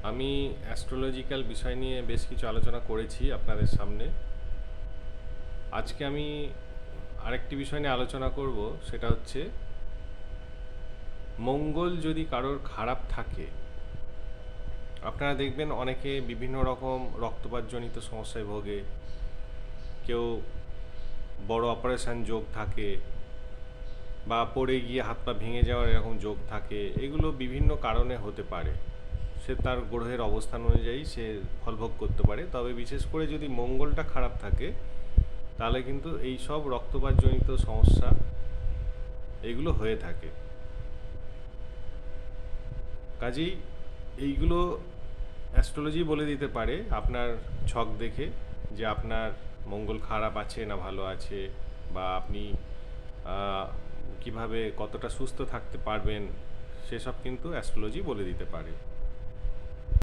আমি অ্যাস্ট্রোলজিক্যাল বিষয় নিয়ে বেশ কিছু আলোচনা করেছি আপনাদের সামনে। আজকে আমি আরেকটি বিষয় নিয়ে আলোচনা করব, সেটা হচ্ছে মঙ্গল যদি কারোর খারাপ থাকে। আপনারা দেখবেন অনেকে বিভিন্ন রকম রক্তপাতজনিত সমস্যায় ভোগে, কেউ বড় অপারেশন যোগ থাকে, বা পড়ে গিয়ে হাত পা ভেঙে যাওয়ার এরকম যোগ থাকে। এগুলো বিভিন্ন কারণে হতে পারে, সে তার গ্রহের অবস্থান অনুযায়ী সে ফলভোগ করতে পারে। তবে বিশেষ করে যদি মঙ্গলটা খারাপ থাকে, তাহলে কিন্তু এই সব রক্তপাতজনিত সমস্যা এগুলো হয়ে থাকে। কাজেই এইগুলো অ্যাস্ট্রোলজি বলে দিতে পারে আপনার ছক দেখে, যে আপনার মঙ্গল খারাপ আছে না ভালো আছে, বা আপনি আহ, কিভাবে কতটা সুস্থ থাকতে পারবেন, সেসব কিন্তু অ্যাস্ট্রোলজি বলে দিতে পারে।